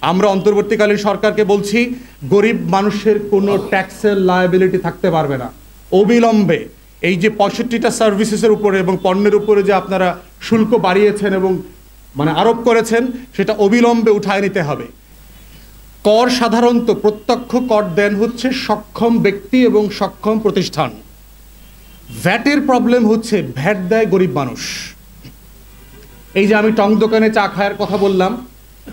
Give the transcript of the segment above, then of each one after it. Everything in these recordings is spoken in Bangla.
আমরা অন্তর্বর্তীকালীন সরকারকে বলছি, গরিব মানুষের কোনো ট্যাক্সের লায়াবিলিটি থাকতে পারবে না। অবিলম্বে এই যে 65টা সার্ভিসেসের উপরে এবং পণ্যের উপরে যে আপনারা শুল্ক বাড়িয়েছেন এবং আরোপ করেছেন, সেটা অবিলম্বে উঠায় নিতে হবে। কর সাধারণত প্রত্যক্ষ কর দেন হচ্ছে সক্ষম ব্যক্তি এবং সক্ষম প্রতিষ্ঠান। ভ্যাটের প্রবলেম হচ্ছে ভ্যাট দেয় গরিব মানুষ। এই যে আমি টং দোকানে চা খাওয়ার কথা বললাম,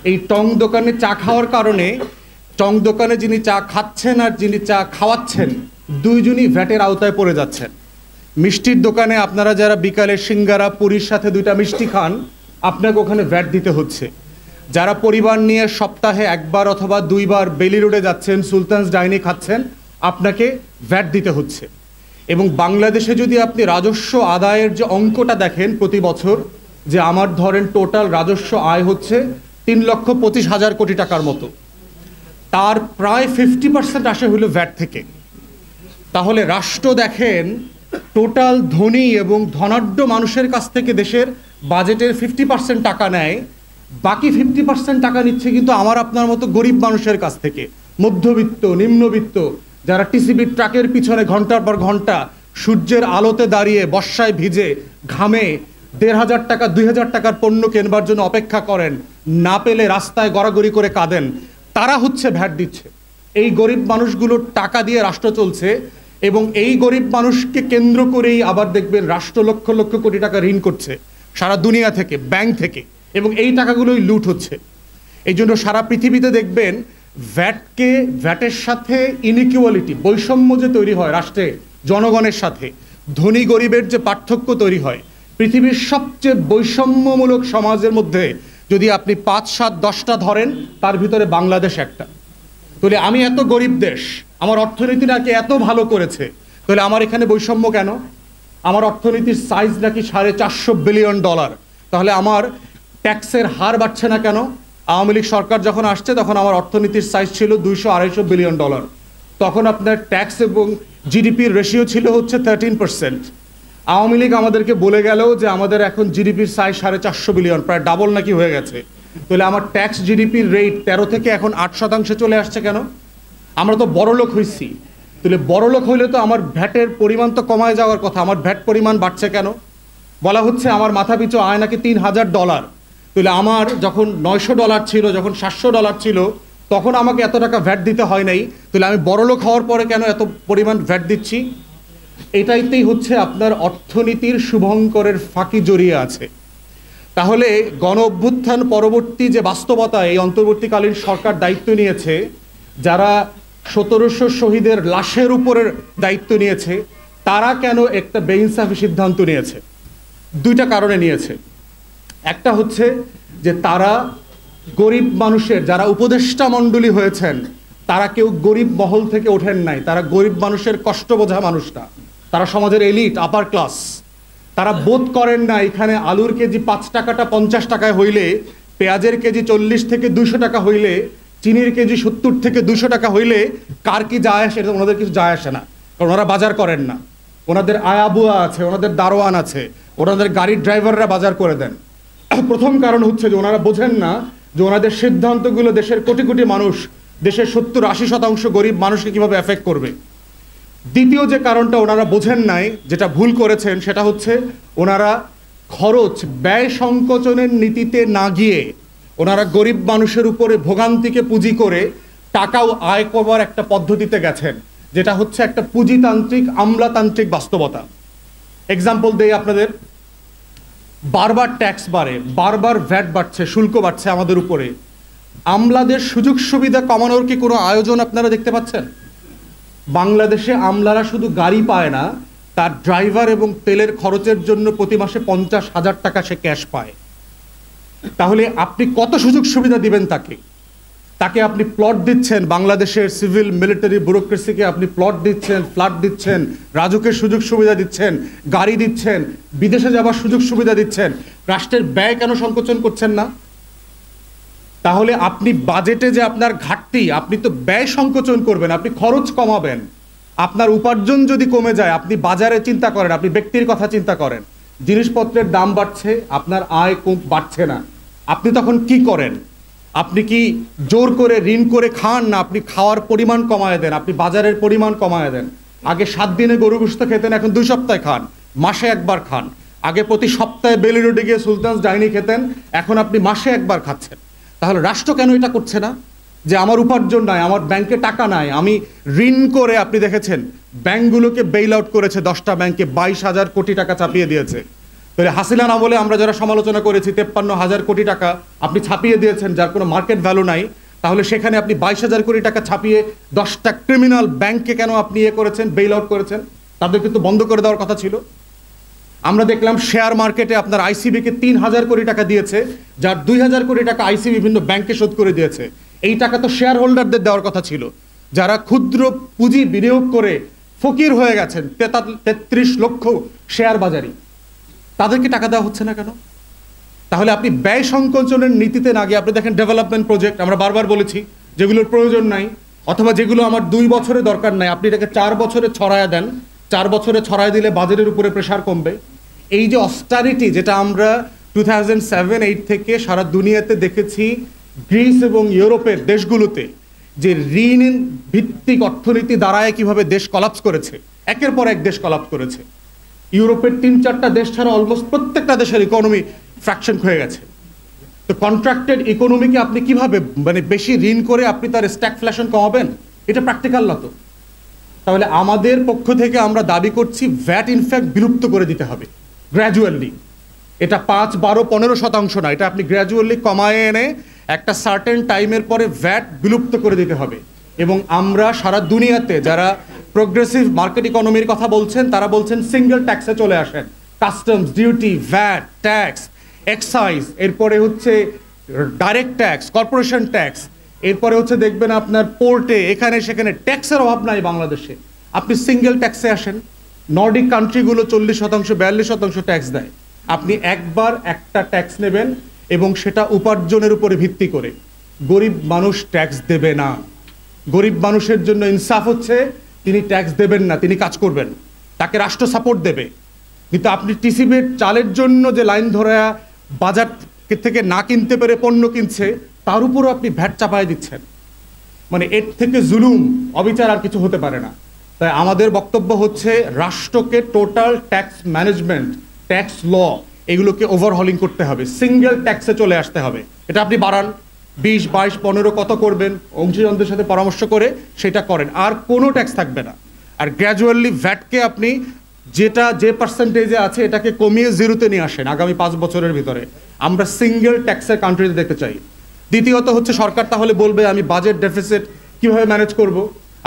এই টং দোকানে চা খাওয়ার কারণে টং দোকানে যিনি চা খাচ্ছেন আর যিনি চা খাওয়াচ্ছেন দুইজনই ভ্যাটের আওতায় পড়ে যাচ্ছেন। মিষ্টির দোকানে আপনারা যারা বিকালে সিঙ্গারা পুরীর সাথে 2টা মিষ্টি খান, আপনাকে ওখানে ভ্যাট দিতে হচ্ছে। যারা পরিবার নিয়ে সপ্তাহে 1বার অথবা 2বার বেলি রোডে যাচ্ছেন, সুলতানস ডাইনে খাচ্ছেন, আপনাকে ভ্যাট দিতে হচ্ছে। এবং বাংলাদেশে যদি আপনি রাজস্ব আদায়ের যে অঙ্কটা দেখেন প্রতি বছর, যে আমার ধরেন টোটাল রাজস্ব আয় হচ্ছে 3,25,000 কোটি টাকার মতো, তার প্রায় 50% আসে হলো ভ্যাট থেকে। তাহলে রাষ্ট্র দেখেন টোটাল ধনী এবং ধনাঢ্য মানুষের কাছ থেকে দেশের বাজেটের 50% টাকা নেয়, বাকি 50% টাকা নিচ্ছে কিন্তু আমার আপনার মতো গরিব মানুষের কাছ থেকে, মধ্যবিত্ত, নিম্নবিত্ত, যারা টিসিবির ট্রাকের পিছনে ঘন্টার পর ঘন্টা সূর্যের আলোতে দাঁড়িয়ে বর্ষায় ভিজে ঘামে 1,500 টাকা 2,000 টাকার পণ্য কেনবার জন্য অপেক্ষা করেন, না পেলে রাস্তায় গড়াগড়ি করে কাঁদেন, তারা হচ্ছে ভ্যাট দিচ্ছে। এই গরিব মানুষগুলোর টাকা দিয়ে রাষ্ট্র চলছে এবং এই গরিব মানুষকে কেন্দ্র করেই আবার দেখবেন রাষ্ট্র লক্ষ লক্ষ কোটি টাকা ঋণ করছে সারা দুনিয়া থেকে, ব্যাংক থেকে, এবং এই টাকাগুলোই লুট হচ্ছে। এই জন্য সারা পৃথিবীতে দেখবেন ভ্যাটের সাথে ইনইকুয়ালিটি, বৈষম্য যে তৈরি হয় রাষ্ট্রে জনগণের সাথে, ধনী গরিবের যে পার্থক্য তৈরি হয়, পৃথিবীর সবচেয়ে বৈষম্যমূলক সমাজের মধ্যে যদি আপনি 5, 7, 10টা ধরেন, তার ভিতরে বাংলাদেশ একটা। তাহলে আমি এত গরিব দেশ, আমার অর্থনীতি নাকি এত ভালো করেছে, তাহলে আমার এখানে বৈষম্য কেন? আমার অর্থনীতির সাইজ নাকি $450 বিলিয়ন, তাহলে আমার ট্যাক্সের হার বাড়ছে না কেন? আওয়ামী লীগ সরকার যখন আসছে তখন আমার অর্থনীতির সাইজ ছিল $200-250 বিলিয়ন, তখন আপনার ট্যাক্স এবং জিডিপির রেশিও ছিল হচ্ছে 13%। আওয়ামী লীগ আমাদেরকে বলে গেল যে আমাদের এখন জিডিপির সাইজ $450 বিলিয়ন, প্রায় ডাবল নাকি হয়ে গেছে। তাহলে আমার ট্যাক্স জিডিপির রেট 13 থেকে এখন 8% চলে আসছে কেন? আমরা তো বড়লোক হইছি। তাহলে বড়লোক হইলে তো আমার ভ্যাটের পরিমাণ তো কমায় যাওয়ার কথা, আমার ভ্যাট পরিমাণ বাড়ছে কেন? বলা হচ্ছে আমার মাথা পিছু আয় নাকি $3,000। তাহলে আমার যখন $900 ছিল, যখন $700 ছিল, তখন আমাকে এত টাকা ভ্যাট দিতে হয় নাই, তাহলে আমি বড়লোক হওয়ার পরে কেন এত পরিমাণ ভ্যাট দিচ্ছি? এটাইতেই হচ্ছে আপনার অর্থনীতির শুভঙ্করের ফাঁকি জড়িয়ে আছে। তাহলে গণ অভ্যুত্থান পরবর্তী যে বাস্তবতা, এই অন্তর্বর্তীকালীন সরকার দায়িত্ব নিয়েছে, যারা 1700 শহীদের লাশের উপরের দায়িত্ব নিয়েছে, তারা কেন একটা বেইনসাফি সিদ্ধান্ত নিয়েছে? 2টা কারণে নিয়েছে। একটা হচ্ছে যে তারা গরিব মানুষের, যারা উপদেষ্টা মণ্ডলী হয়েছেন, তারা কেউ গরিব মহল থেকে ওঠেন নাই, তারা গরিব মানুষের কষ্ট বোঝা মানুষটা, তারা সমাজের এলিট, আপার ক্লাস। তারা বোধ করেন না এখানে আলুর কেজি 5 টাকাটা 50 টাকায় হইলে, পেঁয়াজের কেজি 40 থেকে 200 টাকা হইলে, চিনির কেজি 70 থেকে 200 টাকা হইলে কার কি যায় আসে, এটা ওনাদের কিছু যায় আসে না, কারণ ওনারা বাজার করেন না। ওনাদের আয়াবুয়া আছে, ওনাদের দারোয়ান আছে, ওনাদের গাড়ির ড্রাইভাররা বাজার করে দেন। প্রথম কারণ হচ্ছে যে ওনারা বোঝেন না যে ওনাদের সিদ্ধান্তগুলো দেশের কোটি কোটি মানুষ, দেশের 70-80% গরিব মানুষকে কিভাবে এফেক্ট করবে। দ্বিতীয় যে কারণটা ওনারা বোঝেন নাই, যেটা ভুল করেছেন, সেটা হচ্ছে ওনারা খরচ ব্যয় সংকোচনের নীতিতে না গিয়ে ওনারা গরিব মানুষের উপরে ভোগান্তিকে পুঁজি করে টাকাও আয় করবার একটা পদ্ধতিতে গেছেন, যেটা হচ্ছে একটা পুঁজিতান্ত্রিক, আমলাতান্ত্রিক বাস্তবতা। এক্সাম্পল দেই আপনাদের, বারবার ট্যাক্স বাড়ে, বারবার ভ্যাট বাড়ছে, শুল্ক বাড়ছে আমাদের উপরে। আমলাদের সুযোগ সুবিধা কমানোর কি কোনো আয়োজন আপনারা দেখতে পাচ্ছেন? বাংলাদেশে আমলারা শুধু গাড়ি পায় না, তার ড্রাইভার এবং তেলের খরচের জন্য প্রতি মাসে 50,000 টাকা সে ক্যাশ পায়। তাহলে আপনি কত সুযোগ সুবিধা দিবেন তাকে? তাকে আপনি প্লট দিচ্ছেন, বাংলাদেশের সিভিল মিলিটারি ব্যুরোক্রেসিকে আপনি প্লট দিচ্ছেন, ফ্ল্যাট দিচ্ছেন, রাজুকের সুযোগ সুবিধা দিচ্ছেন, গাড়ি দিচ্ছেন, বিদেশে যাবার সুযোগ সুবিধা দিচ্ছেন, রাষ্ট্রের ব্যয় কেন সংকোচন করছেন না? তাহলে আপনি বাজেটে যে আপনার ঘাটতি, আপনি তো ব্যয় সংকোচন করবেন, আপনি খরচ কমাবেন। আপনার উপার্জন যদি কমে যায়, আপনি বাজারে চিন্তা করেন, আপনি ব্যক্তির কথা চিন্তা করেন, জিনিসপত্রের দাম বাড়ছে, আপনার আয় বাড়ছে না, আপনি তখন কি করেন? আপনি কি জোর করে ঋণ করে খান, না আপনি খাওয়ার পরিমাণ কমায় দেন, আপনি বাজারের পরিমাণ কমায় দেন? আগে 7 দিনে গরু গোশত খেতেন, এখন 2 সপ্তাহে খান, মাসে একবার খান। আগে প্রতি সপ্তাহে বেলি রোডে গিয়ে সুলতানস ডাইনি খেতেন, এখন আপনি মাসে একবার খাচ্ছেন। তাহলে রাষ্ট্র কেন এটা করছে না? যে আমার উপার্জন নাই, আমার ব্যাংকে টাকা নাই, আমি ঋণ করে, আপনি দেখেছেন ব্যাংকগুলোকে বেইল আউট করেছে, 10টা ব্যাংকে 22,000 কোটি টাকা চাপিয়ে দিয়েছে। তাহলে হাসিনা আমলে আমরা যারা সমালোচনা করেছি 53,000 কোটি টাকা আপনি ছাপিয়ে দিয়েছেন, যার কোনো মার্কেট ভ্যালু নাই, তাহলে সেখানে আপনি 22,000 কোটি টাকা ছাপিয়ে 10টা ক্রিমিনাল ব্যাংককে কেন আপনি করেছেন, বেইল আউট করেছেন? তাদের কিন্তু বন্ধ করে দেওয়ার কথা ছিল। আমরা দেখলাম শেয়ার মার্কেটে আপনার আইসিবিকে 3,000 কোটি টাকা দিয়েছে, যার 2,000 কোটি টাকা আইসিবি বিভিন্ন ব্যাংকে শোধ করে দিয়েছে। এই টাকা তো শেয়ার হোল্ডারদের দেওয়ার কথা ছিল, যারা ক্ষুদ্র পুঁজি বিনিয়োগ করে ফকির হয়ে গেছেন, 33 লক্ষ শেয়ার বাজারি, তাদেরকে টাকা দেওয়া হচ্ছে না কেন? তাহলে আপনি ব্যয় সংকোচনের নীতিতে না গিয়ে আপনি দেখেন ডেভেলপমেন্ট প্রজেক্ট, আমরা বারবার বলেছি যেগুলোর প্রয়োজন নাই, অথবা যেগুলো আমার 2 বছরে দরকার নাই, আপনি এটাকে 4 বছরে ছড়ায় দেন। 4 বছরে ছড়ায় দিলে বাজেটের উপরে প্রেশার কমবে। এই যে অস্টারিটি, যেটা আমরা 2007-8 থেকে সারা দুনিয়াতে দেখেছি, গ্রিস এবং ইউরোপের দেশগুলোতে যে ঋণ ভিত্তিক অর্থনীতি দাঁড়ায় কিভাবে দেশ কলাপস করেছে, একের পর এক দেশ কলাপস করেছে। ইউরোপের 3-4টা দেশ ছাড়া অলমোস্ট প্রত্যেকটা দেশের ইকোনমি ফ্র্যাকশন হয়ে গেছে। তো কন্ট্রাক্টেড ইকোনমিকে আপনি কিভাবে, মানে বেশি ঋণ করে আপনি তার স্ট্যাগফ্লেশন কমাবেন? এটা প্র্যাকটিক্যাল না তো। তাহলে আমাদের পক্ষ থেকে আমরা দাবি করছি ভ্যাট ইনফ্যাক্ট বিলুপ্ত করে দিতে হবে গ্র্যাজুয়ালি। এটা 5, 12, 15% না, এটা আপনি গ্র্যাজুয়ালি কমায় এনে একটা সার্টেন টাইমের পরে ভ্যাট বিলুপ্ত করে দিতে হবে। এবং আমরা সারা দুনিয়াতে যারা প্রোগ্রেসিভ মার্কেট ইকোনমির কথা বলছেন, তারা বলছেন সিঙ্গেল ট্যাক্সে চলে আসেন, customs duty, VAT, tax, excise, এরপরে হচ্ছে ডাইরেক্ট ট্যাক্স, কর্পোরেশন ট্যাক্স, এরপরে হচ্ছে দেখবেন আপনার পোর্টে এখানে সেখানে ট্যাক্সের অভাব নাই বাংলাদেশে। আপনি সিঙ্গেল ট্যাক্সে আসেন। নর্ডিক কান্ট্রিগুলো 40%, 42% ট্যাক্স দেয়। আপনি একবার একটা ট্যাক্স নেবেন এবং সেটা উপার্জনের উপরে ভিত্তি করে। গরিব মানুষ ট্যাক্স দেবে না। গরিব মানুষের জন্য ইনসাফ হচ্ছে তিনি ট্যাক্স দেবেন না, তিনি কাজ করবেন, তাকে রাষ্ট্র সাপোর্ট দেবে। কিন্তু আপনি টিসিবির চালের জন্য যে লাইন ধরে বাজার থেকে না কিনতে পেরে পণ্য কিনছে, তার উপরও আপনি ভ্যাট চাপায় দিচ্ছেন। মানে এর থেকে জুলুম, অবিচার আর কিছু হতে পারে না। তাই আমাদের বক্তব্য হচ্ছে রাষ্ট্রকে total tax management, tax law, এগুলোকে ওভারহলিং করতে হবে, সিঙ্গেল ট্যাক্সে চলে আসতে হবে। এটা আপনি বাড়ান, 20, 22, 15 কত করবেন, অংশীদারদের সাথে পরামর্শ করে সেটা করেন, আর কোনো ট্যাক্স থাকবে না। আর গ্র্যাজুয়ালি ভ্যাটকে আপনি যেটা যে পার্সেন্টেজে আছে এটাকে কমিয়ে 0-তে নিয়ে আসেন আগামী 5 বছরের ভিতরে। আমরা সিঙ্গেল ট্যাক্সের কান্ট্রিতে দেখতে চাই। দ্বিতীয়ত হচ্ছে সরকার তাহলে বলবে আমি বাজেট ডেফিসিট কিভাবে ম্যানেজ করব।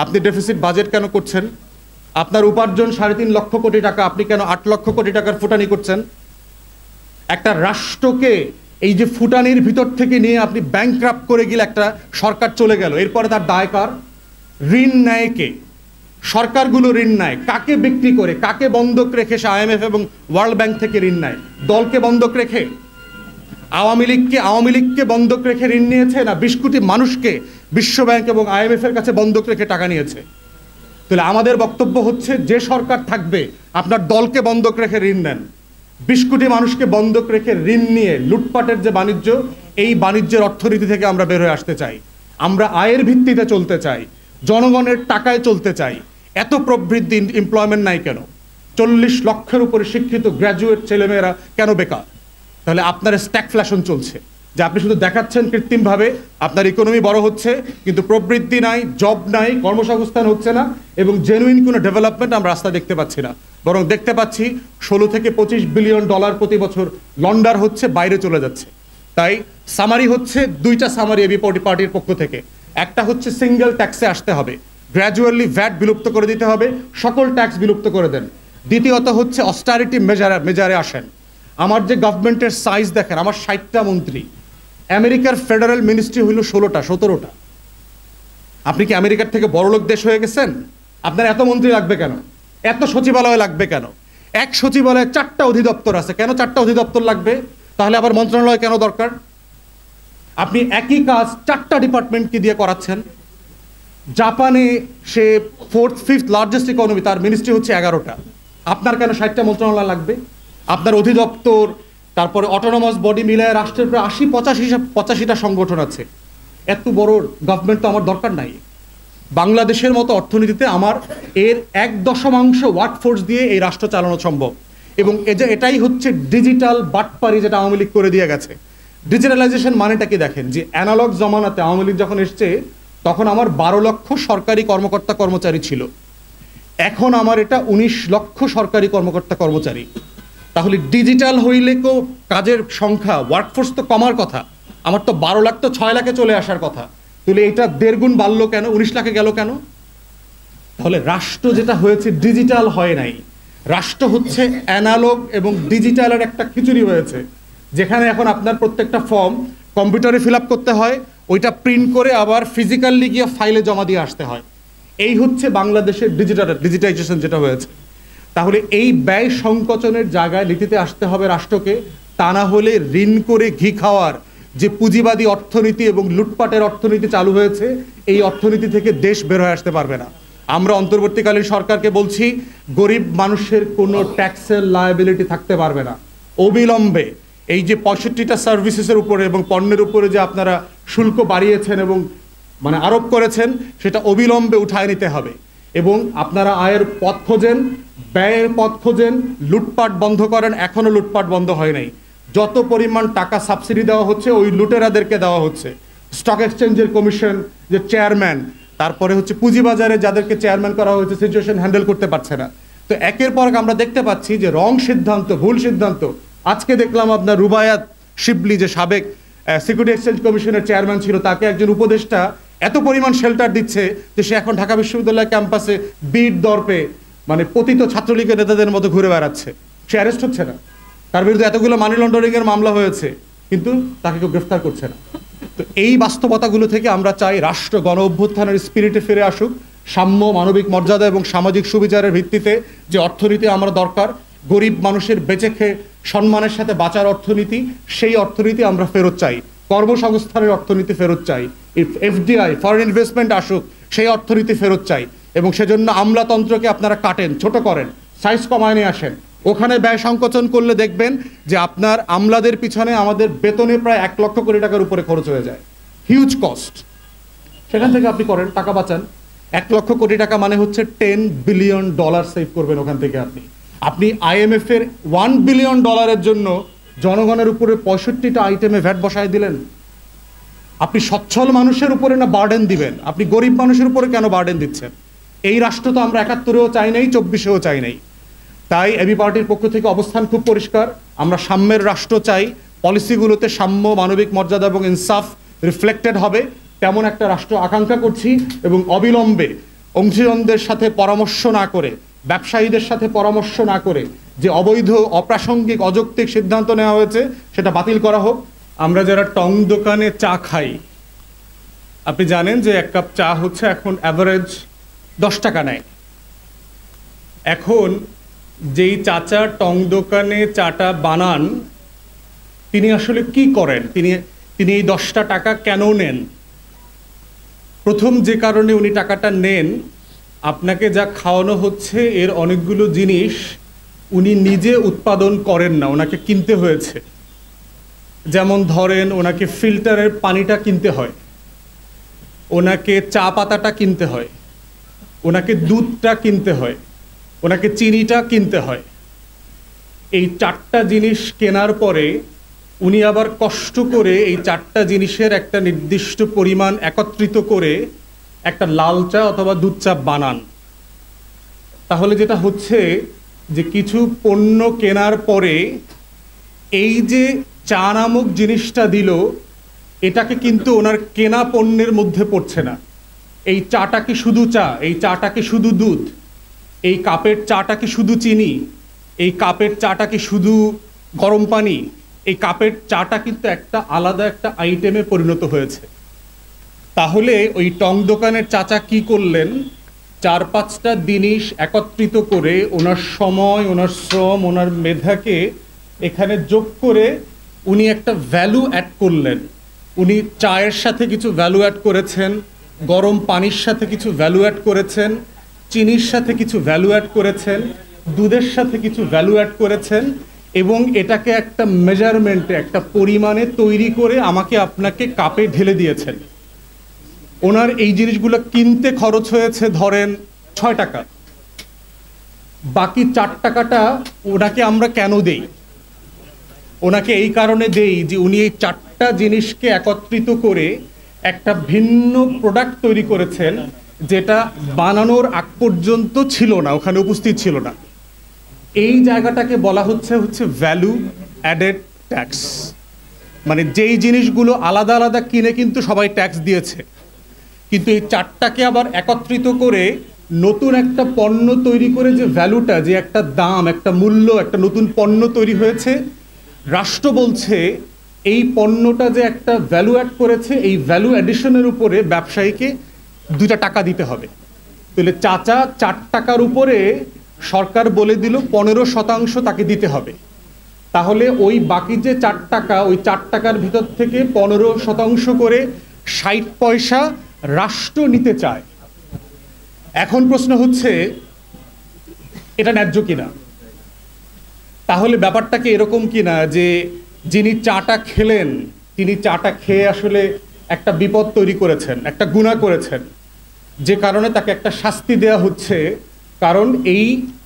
আপনি ডেফিসিট বাজেট কেন করছেন? আপনার উপার্জন 3.5 লক্ষ কোটি টাকা, আপনি কেন 8 লক্ষ কোটি টাকার ফুটানি করছেন? একটা রাষ্ট্রকে এই যে ফুটানির ভিতর থেকে নিয়ে আপনি ব্যাংক্রাপ্ট করে গেলে একটা সরকার চলে গেল, এরপরে তার দায় কার? ঋণ নেয় কে? সরকারগুলো ঋণ নেয় কাকে বিক্রি করে, কাকে বন্ধক রেখে? সে IMF এবং ওয়ার্ল্ড ব্যাংক থেকে ঋণ নেয়। দলকে বন্ধক রেখে? আওয়ামী লীগকে বন্ধক রেখে ঋণ নিয়েছে, না 20 কোটি মানুষকে বিশ্ব ব্যাংক এবং IMF এর কাছে বন্ধক রেখে টাকা নিয়েছে? তাহলে আমাদের বক্তব্য হচ্ছে যে সরকার থাকবে আপনার দলকে বন্ধক রেখে ঋণ নেন, 20 কোটি মানুষকে বন্ধক রেখে ঋণ নিয়ে লুটপাটের যে বাণিজ্য, এই বাণিজ্যের অর্থনীতি থেকে আমরা বের হয়ে আসতে চাই। আমরা আয়ের ভিত্তিতে চলতে চাই, জনগণের টাকায় চলতে চাই। এত প্রবৃদ্ধি, এমপ্লয়মেন্ট নাই কেন? 40 লক্ষের উপরে শিক্ষিত গ্র্যাজুয়েট ছেলেমেয়েরা কেন বেকার? তাহলে আপনার স্ট্যাগফ্লেশন চলছে, যে আপনি শুধু দেখাচ্ছেন কৃত্রিমভাবে আপনার ইকোনমি বড় হচ্ছে, কিন্তু প্রবৃদ্ধি নাই, জব নাই, কর্মসংস্থান হচ্ছে না, এবং জেনুইন কোনো ডেভেলপমেন্ট আমরা রাস্তা দেখতে পাচ্ছি না। বরং দেখতে পাচ্ছি 16 থেকে 25 বিলিয়ন ডলার প্রতি বছর লন্ডার হচ্ছে, বাইরে চলে যাচ্ছে। তাই সামারি হচ্ছে, 2টা সামারি এবি পার্টির পক্ষ থেকে। একটা হচ্ছে সিঙ্গেল ট্যাক্সে আসতে হবে, গ্র্যাজুয়ালি ভ্যাট বিলুপ্ত করে দিতে হবে, সকল ট্যাক্স বিলুপ্ত করে দেন। দ্বিতীয়ত হচ্ছে অস্টারিটি মেজারে আসেন। আমার যে গভর্নমেন্টের সাইজ দেখেন, আমার 60টা মন্ত্রী, আমেরিকার ফেডারেল মিনিস্ট্রি হইল 16টা 17টা। আপনি কি আমেরিকার থেকে বড়লোক দেশ হয়ে গেছেন? আপনার এত মন্ত্রী লাগবে কেন? এত সচিবালয় লাগবে কেন? এক সচিবালয়ে 4টা অধিদপ্তর আছে, কেন 4টা অধিদপ্তর লাগবে? তাহলে আবার মন্ত্রণালয় কেন দরকার? আপনি একই কাজ 4টা ডিপার্টমেন্টকে দিয়ে করাচ্ছেন। জাপানে সে 4th 5th লার্জেস্ট ইকোনমি, তার মিনিস্ট্রি হচ্ছে 11টা। আপনার কেন 60টা মন্ত্রণালয় লাগবে? আপনার অধিদপ্তর, তারপরে অটোনমাস বডি মিলায় রাষ্ট্রের প্রায় ৮০-৮৫টা সংগঠন আছে। এত বড় গভর্নমেন্ট তো আমার দরকার নাই। বাংলাদেশের মতো অর্থনীতিতে আমার এর 1/10 ওয়ার্কফোর্স দিয়ে এই রাষ্ট্র চালানো সম্ভব। এবং এটাই হচ্ছে ডিজিটাল বাটপারি, যেটা আওয়ামী লীগ করে দিয়ে গেছে। ডিজিটালাইজেশন মানেটা কি দেখেন, যে অ্যানালগ জমানাতে আওয়ামী লীগ যখন এসছে তখন আমার 12 লক্ষ সরকারি কর্মকর্তা কর্মচারী ছিল, এখন আমার এটা 19 লক্ষ সরকারি কর্মকর্তা কর্মচারী। তাহলে ডিজিটাল হইলে তো কাজের সংখ্যা, ওয়ার্কফোর্স তো কমার কথা, আমার তো 12 লাখ তো 6 লাখে চলে আসার কথা। তাহলে এটা 1.5 গুণ বাড়লো কেন, 19 লাখে গেল কেন? তাহলে রাষ্ট্র যেটা হয়েছে ডিজিটাল হয় নাই, রাষ্ট্র হচ্ছে অ্যানালগ এবং ডিজিটালের একটা খিচুড়ি হয়েছে, যেখানে এখন আপনার প্রত্যেকটা ফর্ম কম্পিউটারে ফিল আপ করতে হয়, ওইটা প্রিন্ট করে আবার ফিজিক্যালি গিয়ে ফাইলে জমা দিয়ে আসতে হয়। এই হচ্ছে বাংলাদেশের ডিজিটাইজেশন যেটা হয়েছে। তাহলে এই ব্যয় সংকোচনের জায়গায় নীতিতে আসতে হবে রাষ্ট্রকে, তা না হলে ঋণ করে ঘি খাওয়ার যে পুঁজিবাদী অর্থনীতি এবং লুটপাটের অর্থনীতি চালু হয়েছে, এই অর্থনীতি থেকে দেশ বের হয়ে আসতে পারবে না। আমরা অন্তর্বর্তীকালীন সরকারকে বলছি, গরিব মানুষের কোনো ট্যাক্সের লায়াবিলিটি থাকতে পারবে না। অবিলম্বে এই যে 65টা সার্ভিসেসের উপরে এবং পণ্যের উপরে যে আপনারা শুল্ক বাড়িয়েছেন এবং আরোপ করেছেন, সেটা অবিলম্বে উঠায় নিতে হবে। এবং আপনারা আয়ের পথ খোঁজেন, ব্যয়ের পথ খোঁজেন, লুটপাট বন্ধ করেন। এখনও লুটপাট বন্ধ হয় নাই। যত পরিমাণ টাকা সাবসিডি দেওয়া হচ্ছে ওই লুটেরাদেরকে দেওয়া হচ্ছে। স্টক এক্সচেঞ্জের কমিশন যে চেয়ারম্যান, তারপরে হচ্ছে পুঁজিবাজারে যাদেরকে চেয়ারম্যান করা হয়েছে, সিচুয়েশন হ্যান্ডেল করতে পারছে না। তো একের পর আমরা দেখতে পাচ্ছি যে রং সিদ্ধান্ত, ভুল সিদ্ধান্ত। আজকে দেখলাম আপনার রুবায়াত শিবলি, যে সাবেক সিকিউরিটি এক্সচেঞ্জ কমিশনের চেয়ারম্যান ছিল, তাকে একজন উপদেষ্টা এত পরিমাণ শেল্টার দিচ্ছে যে সে এখন ঢাকা বিশ্ববিদ্যালয় ক্যাম্পাসে বিট দর্পে পতিত ছাত্রলীগের নেতাদের মতো ঘুরে বেড়াচ্ছে। সে অ্যারেস্ট হচ্ছে না, তার বিরুদ্ধে এতগুলো মানি লন্ডারিংয়ের মামলা হয়েছে, কিন্তু তাকে কেউ গ্রেফতার করছে না। তো এই বাস্তবতাগুলো থেকে আমরা চাই রাষ্ট্র গণ অভ্যুত্থানের স্পিরিটে ফিরে আসুক। সাম্য, মানবিক মর্যাদা এবং সামাজিক সুবিচারের ভিত্তিতে যে অর্থনীতি আমরা দরকার, গরিব মানুষের বেঁচে খেয়ে সম্মানের সাথে বাঁচার অর্থনীতি, সেই অর্থনীতি আমরা ফেরত চাই। কর্মসংস্থানের অর্থনীতি ফেরত চাই। এফডিআই, ফরেন ইনভেস্টমেন্ট আসুক, সেই অর্থনীতি ফেরত চাই। এবং সেজন্য আমলাতন্ত্রকে আপনারা কাটেন, ছোট করেন, সাইজ কমায় নিয়ে আসেন। ওখানে ব্যয় সংকোচন করলে দেখবেন যে আপনার আমলাদের পিছনে আমাদের বেতনে প্রায় 1 লক্ষ কোটি টাকার উপরে খরচ হয়ে যায়, হিউজ কস্ট। সেখান থেকে আপনি করেন, টাকা বাঁচান। 1 লক্ষ কোটি টাকা মানে হচ্ছে $10 বিলিয়ন সেভ করবেন ওখান থেকে। আপনি IMF এর $1 বিলিয়ন জন্য জনগণের উপরে 65টা আইটেমে ভ্যাট বসায় দিলেন। আপনি সচ্ছল মানুষের উপরে না বার্ডেন দিবেন? আপনি গরিব মানুষের উপরে কেন বার্ডেন দিচ্ছেন? এই রাষ্ট্র তো আমরা 71-এও চাই নাই, 24-এও চাই নাই। তাই এবি পার্টির পক্ষ থেকে অবস্থান খুব পরিষ্কার, আমরা সাম্যের রাষ্ট্র চাই। পলিসিগুলোতে সাম্য, মানবিক মর্যাদা এবং ইনসাফ রিফ্লেক্টেড হবে, তেমন একটা রাষ্ট্র আকাঙ্ক্ষা করছি। এবং অবিলম্বে অংশীদারদের সাথে পরামর্শ না করে, ব্যবসায়ীদের সাথে পরামর্শ না করে যে অবৈধ, অপ্রাসঙ্গিক, অযৌক্তিক সিদ্ধান্ত নেওয়া হয়েছে সেটা বাতিল করা হোক। আমরা যারা টং দোকানে চা খাই, আপনি জানেন যে 1 কাপ চা হচ্ছে এখন অ্যাভারেজ 10 টাকা নেয়। এখন যেই চাচা টং দোকানে চাটা বানান, তিনি আসলে কি করেন? তিনি এই 10টা টাকা কেন নেন? প্রথম যে কারণে উনি টাকাটা নেন, আপনাকে যা খাওয়ানো হচ্ছে এর অনেকগুলো জিনিস উনি নিজে উৎপাদন করেন না, ওনাকে কিনতে হয়েছে। যেমন ধরেন, ওনাকে ফিল্টারের পানিটা কিনতে হয়, ওনাকে চা পাতাটা কিনতে হয়, ওনাকে দুধটা কিনতে হয়, ওনাকে চিনিটা কিনতে হয়। এই 4টা জিনিস কেনার পরে উনি আবার কষ্ট করে এই 4টা জিনিসের একটা নির্দিষ্ট পরিমাণ একত্রিত করে একটা লাল চা অথবা দুধ চা বানান। তাহলে যেটা হচ্ছে যে কিছু পণ্য কেনার পরে এই যে চা নামক জিনিসটা দিল, এটাকে কিন্তু ওনার কেনা পণ্যের মধ্যে পড়ছে না। এই চাটা কি শুধু চা? এই চাটা কি শুধু দুধ? এই কাপের চাটা কি শুধু চিনি? এই কাপের চাটা কি শুধু গরম পানি? এই কাপের চাটা কিন্তু একটা আলাদা একটা আইটেমে পরিণত হয়েছে। তাহলে ওই টং দোকানের চাচা কি করলেন? 4-5টা জিনিস একত্রিত করে ওনার সময়, ওনার শ্রম, ওনার মেধাকে এখানে যোগ করে উনি একটা ভ্যালু অ্যাড করলেন। উনি চায়ের সাথে কিছু ভ্যালু অ্যাড করেছেন, গরম পানির সাথে কিছু ভ্যালু অ্যাড করেছেন, চিনির সাথে কিছু ভ্যালু অ্যাড করেছেন, দুধের সাথে কিছু ভ্যালু অ্যাড করেছেন। এবং এটাকে একটা মেজারমেন্টে একটা পরিমাণে তৈরি করে আমাকে আপনাকে কাপে ঢেলে দিয়েছেন। ওনার এই জিনিসগুলো কিনতে খরচ হয়েছে ধরেন 6 টাকা, বাকি 4 টাকাটা ওনাকে আমরা কেন দেই? ওনাকে এই কারণে দেই যে উনি এই 4টা জিনিসকে একত্রিত করে একটা ভিন্ন প্রোডাক্ট তৈরি করেছেন, যেটা বানানোর আগ পর্যন্ত ছিল না, ওখানে উপস্থিত ছিল না। এই জায়গাটাকে বলা হচ্ছে ভ্যালু অ্যাডেড ট্যাক্স। মানে যেই জিনিসগুলো আলাদা আলাদা কিনে কিন্তু সবাই ট্যাক্স দিয়েছে, কিন্তু এই 4টাকে আবার একত্রিত করে নতুন একটা পণ্য তৈরি করে যে ভ্যালুটা, যে একটা দাম, একটা মূল্য, একটা নতুন পণ্য তৈরি হয়েছে, রাষ্ট্র বলছে এই পণ্যটা যে একটা ভ্যালু অ্যাড করেছে, এই ভ্যালু অ্যাডিশনের উপরে ব্যবসায়ীকে 2 টাকা দিতে হবে। তাহলে চাচা 4 টাকার উপরে সরকার বলে দিল 15% তাকে দিতে হবে। তাহলে ওই বাকি যে 4 টাকা, ওই 4 টাকার ভিতর থেকে 15% করে 60 পয়সা রাষ্ট্র নিতে চায়। এখন প্রশ্ন হচ্ছে এটা ন্যায্য কিনা? তাহলে ব্যাপারটা কি এরকম কিনা যে যিনি চাটা খেলেন, তিনি চাটা খেয়ে আসলে একটা বিপদ তৈরি করেছেন, একটা গুনাহ করেছেন, যে কারণে তাকে একটা শাস্তি দেওয়া হচ্ছে, কারণ এই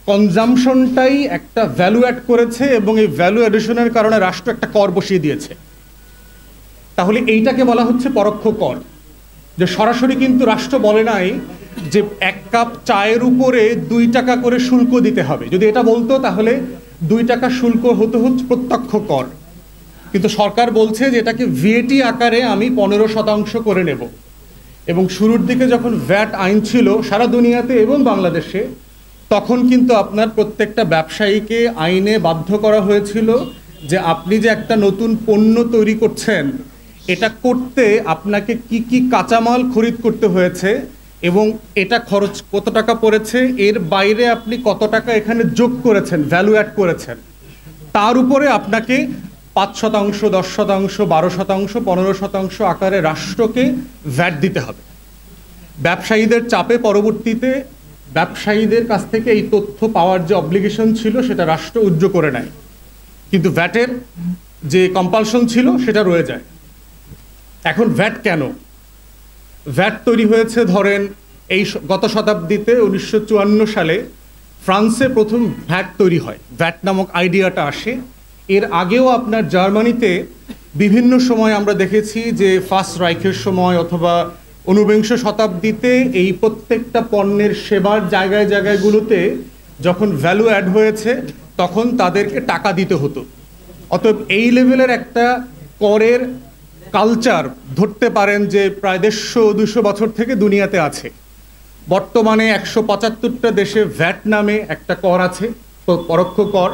কনজামশনটাই একটা ভ্যালু অ্যাড করেছে এবং এই ভ্যালু অ্যাডিশনের কারণে রাষ্ট্র একটা কর বসিয়ে দিয়েছে। তাহলে এইটাকে বলা হচ্ছে পরোক্ষ কর। যে সরাসরি কিন্তু রাষ্ট্র বলে নাই যে 1 কাপ চায়ের উপরে 2 টাকা করে শুল্ক দিতে হবে। যদি এটা বলতো তাহলে 2 টাকা শুল্ক হতে হচ্ছে প্রত্যক্ষ কর, কিন্তু সরকার বলছে যে এটাকে ভিএটি আকারে আমি 15% করে নেব। এবং শুরুর দিকে যখন ভ্যাট আইন ছিল সারা দুনিয়াতে এবং বাংলাদেশে, তখন কিন্তু আপনার প্রত্যেকটা ব্যবসায়ীকে আইনে বাধ্য করা হয়েছিল যে আপনি যে একটা নতুন পণ্য তৈরি করছেন, এটা করতে আপনাকে কি কি কাঁচামাল খরিদ করতে হয়েছে এবং এটা খরচ কত টাকা পড়েছে, এর বাইরে আপনি কত টাকা এখানে যোগ করেছেন, ভ্যালু অ্যাড করেছেন, তার উপরে আপনাকে 5%, 10%, 12%, 15% আকারে রাষ্ট্রকে ভ্যাট দিতে হবে। ব্যবসায়ীদের চাপে পরবর্তীতে ব্যবসায়ীদের কাছ থেকে এই তথ্য পাওয়ার যে অব্লিগেশন ছিল সেটা রাষ্ট্র উজ্জ্ব করে নেয়, কিন্তু ভ্যাটের যে কম্পালশন ছিল সেটা রয়ে যায়। এখন ভ্যাট কেন? ভ্যাট তৈরি হয়েছে ধরেন এই গত শতাব্দীতে 1954 সালে ফ্রান্সে প্রথম ভ্যাট তৈরি হয়, ভ্যাট নামক আইডিয়াটা আসে। এর আগেও আপনার জার্মানিতে বিভিন্ন সময় আমরা দেখেছি যে ফার্স্ট রাইখের সময় অথবা 19বিংশ শতাব্দীতে এই প্রত্যেকটা পণ্যের সেবার জায়গায় জায়গাগুলোতে যখন ভ্যালু অ্যাড হয়েছে তখন তাদেরকে টাকা দিতে হতো। অতএব এই লেভেলের একটা করের কালচার ধরতে পারেন যে প্রায় 150-200 বছর থেকে দুনিয়াতে আছে। বর্তমানে 175টা দেশে ভ্যাট নামে একটা কর আছে, পরোক্ষ কর।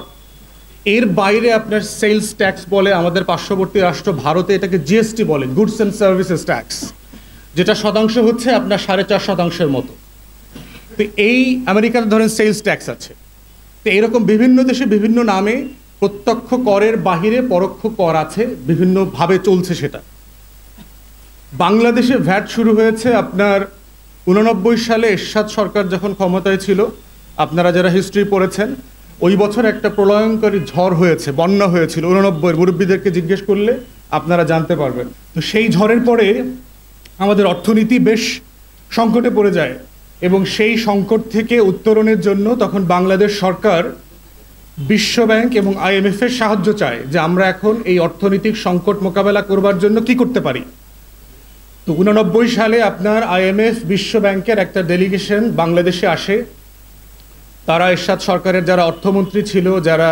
এর বাইরে আপনার সেলস ট্যাক্স বলে, আমাদের পার্শ্ববর্তী রাষ্ট্র ভারতে এটাকে জিএসটি বলে, গুডস অ্যান্ড সার্ভিসেস ট্যাক্স, যেটা শতাংশ হচ্ছে আপনার 4.5% মতো। তো এই আমেরিকাতে ধরেন সেলস ট্যাক্স আছে। তো এরকম বিভিন্ন দেশে বিভিন্ন নামে প্রত্যক্ষ করের বাহিরে পরোক্ষ কর আছে, বিভিন্নভাবে চলছে সেটা। বাংলাদেশে ভ্যাট শুরু হয়েছে আপনার 89 সালে এরশাদ সরকার যখন ক্ষমতায় ছিল। আপনারা যারা হিস্ট্রি পড়েছেন, ওই বছর একটা প্রলয়ঙ্করী ঝড় হয়েছে, বন্যা হয়েছিল 89। মুরব্বীদেরকে জিজ্ঞেস করলে আপনারা জানতে পারবেন। তো সেই ঝড়ের পরে আমাদের অর্থনীতি বেশ সংকটে পড়ে যায় এবং সেই সংকট থেকে উত্তরণের জন্য তখন বাংলাদেশ সরকার বিশ্বব্যাংক এবং IMF-এর সাহায্য চায় যে আমরা এখন এই অর্থনৈতিক সংকট মোকাবেলা করবার জন্য কি করতে পারি। তো 89 সালে আপনার IMF বিশ্বব্যাংকের একটা ডেলিগেশন বাংলাদেশে আসে। তারা এরশাদ সরকারের যারা অর্থমন্ত্রী ছিল, যারা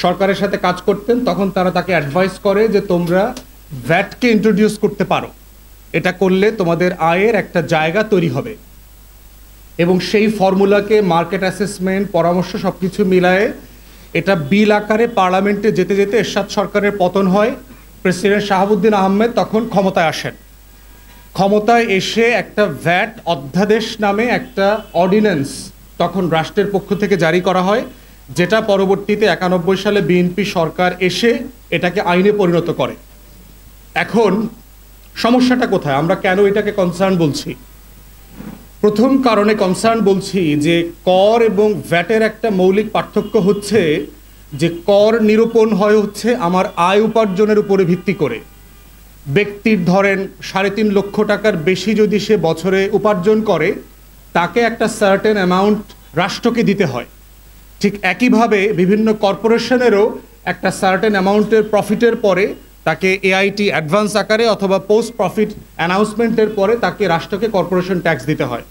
সরকারের সাথে কাজ করতেন, তখন তারা তাকে অ্যাডভাইস করে যে তোমরা ভ্যাটকে ইন্ট্রোডিউস করতে পারো, এটা করলে তোমাদের আয়ের একটা জায়গা তৈরি হবে। এবং সেই ফর্মুলাকে মার্কেট অ্যাসেসমেন্ট, পরামর্শ সব কিছু মিলায়ে এটা বিল আকারে পার্লামেন্টে যেতে যেতে এরশাদ সরকারের পতন হয়। প্রেসিডেন্ট শাহাবুদ্দিন আহমেদ তখন ক্ষমতায় আসেন। ক্ষমতায় এসে একটা ভ্যাট অধ্যাদেশ নামে একটা অর্ডিন্যান্স তখন রাষ্ট্রের পক্ষ থেকে জারি করা হয়, যেটা পরবর্তীতে 91 সালে বিএনপি সরকার এসে এটাকে আইনে পরিণত করে। এখন সমস্যাটা কোথায়, আমরা কেন এটাকে কনসার্ন বলছি? প্রথম কারণে কনসার্ন বলছি যে কর এবং ভ্যাটের একটা মৌলিক পার্থক্য হচ্ছে যে কর নিরূপণ হয় হচ্ছে আমার আয় উপার্জনের উপরে ভিত্তি করে। ব্যক্তির ধরেন 3.5 লক্ষ টাকার বেশি যদি সে বছরে উপার্জন করে, তাকে একটা সার্টেন অ্যামাউন্ট রাষ্ট্রকে দিতে হয়। ঠিক একইভাবে বিভিন্ন কর্পোরেশনেরও একটা সার্টেন অ্যামাউন্টের প্রফিটের পরে তাকে এআইটি অ্যাডভান্স আকারে অথবা পোস্ট প্রফিট অ্যানাউন্সমেন্টের পরে তাকে রাষ্ট্রকে কর্পোরেশন ট্যাক্স দিতে হয়।